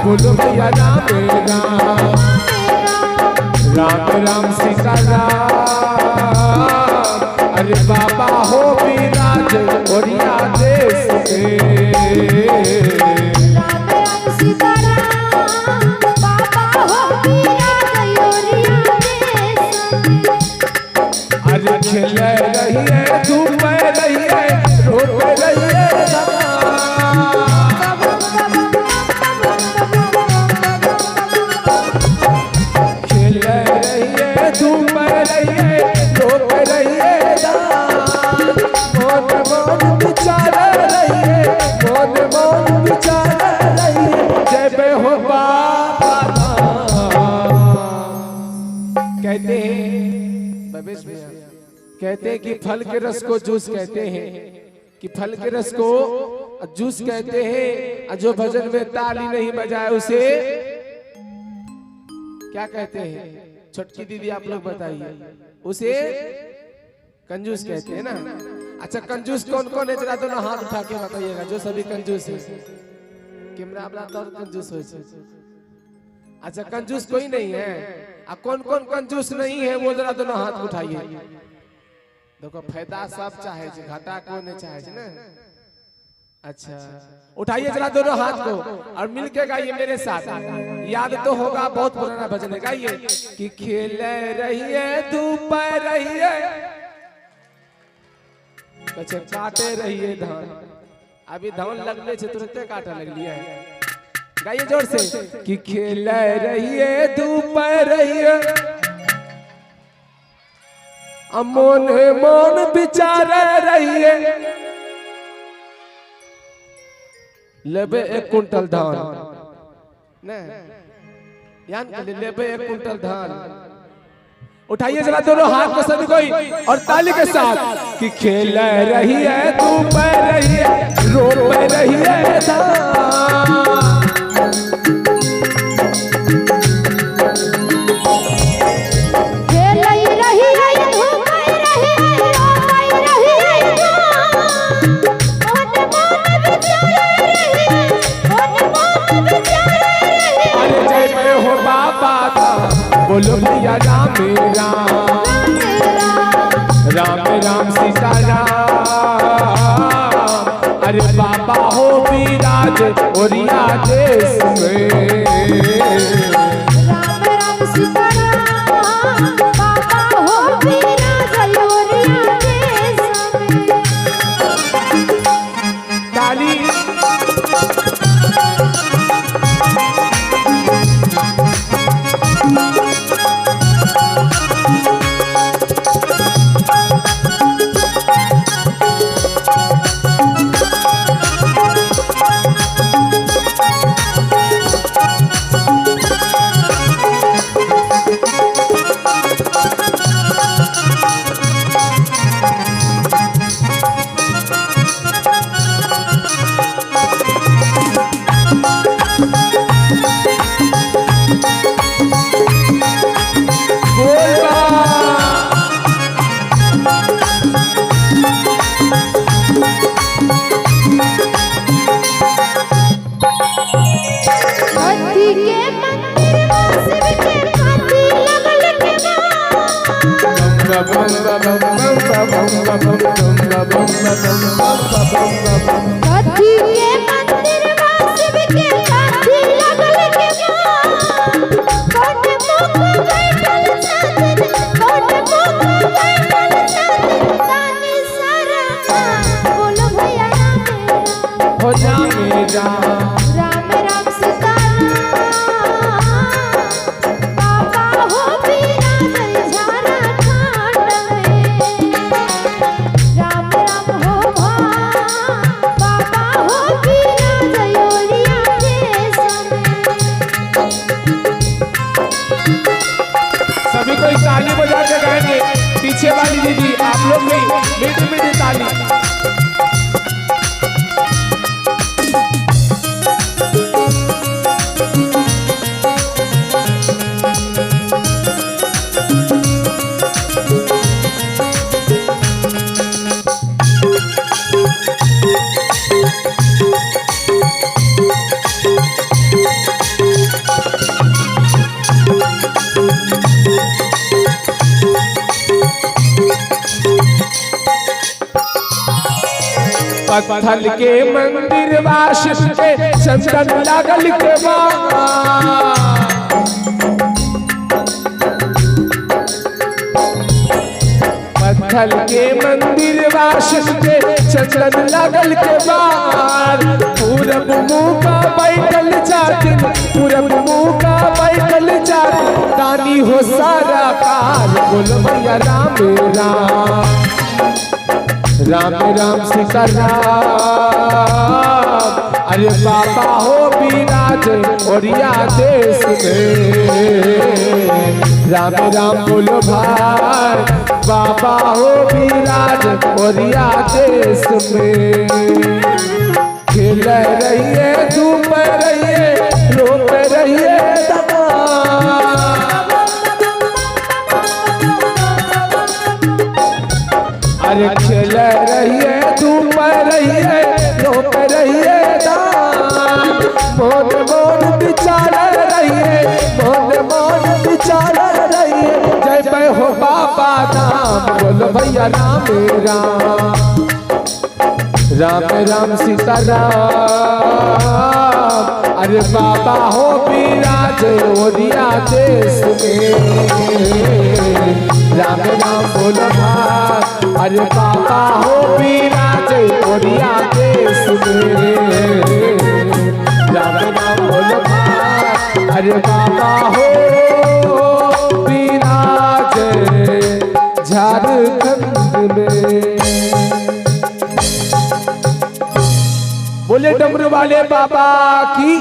बोलो भैया राम राम राम राम सीता राम। अरे बाबा हो विराज ओरिया देश में। राम राम सीता राम बाबा हो विराज ओरिया देश में। अरे खेल रही है धूप रही है रोप रही है कहते हैं कि फल के रस को जूस कहते हैं, कि फल के रस को जूस कहते हैं। जो भजन में ताली नहीं बजाए उसे क्या कहते हैं? छोटकी दीदी आप लोग बताइए। उसे कंजूस कहते हैं ना। अच्छा कंजूस कौन कौन है? जरा दोनों हाथ उठा के बताइएगा जो सभी कंजूस है। कैमरा अपना तो कंजूस हो। अच्छा कंजूस कोई नहीं है। कौन कौन कंजूस नहीं है वो जरा दोनों हाथ उठाइए। देखो फायदा सब चाहे घाटा को नहीं चाहे ना। अच्छा उठाइए जरा दोनों हाथ को और मिलके गाइए मेरे साथ। याद तो होगा बहुत पुराना भजन है, गाइए कि खेल रही है धूप रही है अच्छा काटे रही है धान। अभी धान लगने से तुरंत काटा लग लिया है। गाइए जोर से कि खेल रही है धूप रही है अमोन मोन विचार रही है लेबे 1 कुंटल धान यान लेबे 1 कुंटल धान। उठाइए जरा दोनों हाथ को सभी कोई और ताली के साथ कि खेल रही है धूप रही है रोप रही है धान। बोलो भैया राम राम राम राम सीता राम। अरे बाबा हो विराज ओरिया देश में। राम राम सीता राम बाबा हो विराज ओरिया देश में। ताली बोलो भैया राम हो राम राम राम राम सीताराम बाबा हो बिराजल झारखंड में राम राम हो बाबा हो बिराजल ओरिया देश में। सभी कोई ताली बजा के गाएंगे। पीछे वाली दीदी आप लोग भी मीठी मीठी ताली। पत्थर के मंदिर वाशिष के चंदन लागल के पत्थर के मंदिर वाशिष के चंदन लागल के बाद पूरब मुँह का बैठल जातिन पूरब मुँह का बैठल जातिन दानी हो सारा काल बोल भैया राम राम राम राम सीताराम अरे बाबा हो विराज ओरिया देश में राम राम बोलो भाई बाबा हो विराज ओरिया देश में खेल रहिए धूप रहिए रोप रहिए अरे खेल रहिए धूप रहिए रोप रहिए दान मोन मोन विचार रहिए मोन मोन विचार रहिए जय जय हो बाबा नाम बोलो भैया राम राम राम राम सीताराम अरे बाबा हो विराज ओरिया देश में राम राम बोलो भाई अरे बाबा हो विराज ओरिया देश में राम राम बोलो भाई अरे बाबा हो विराज झारखंड में। बोले डमरू वाले बाबा की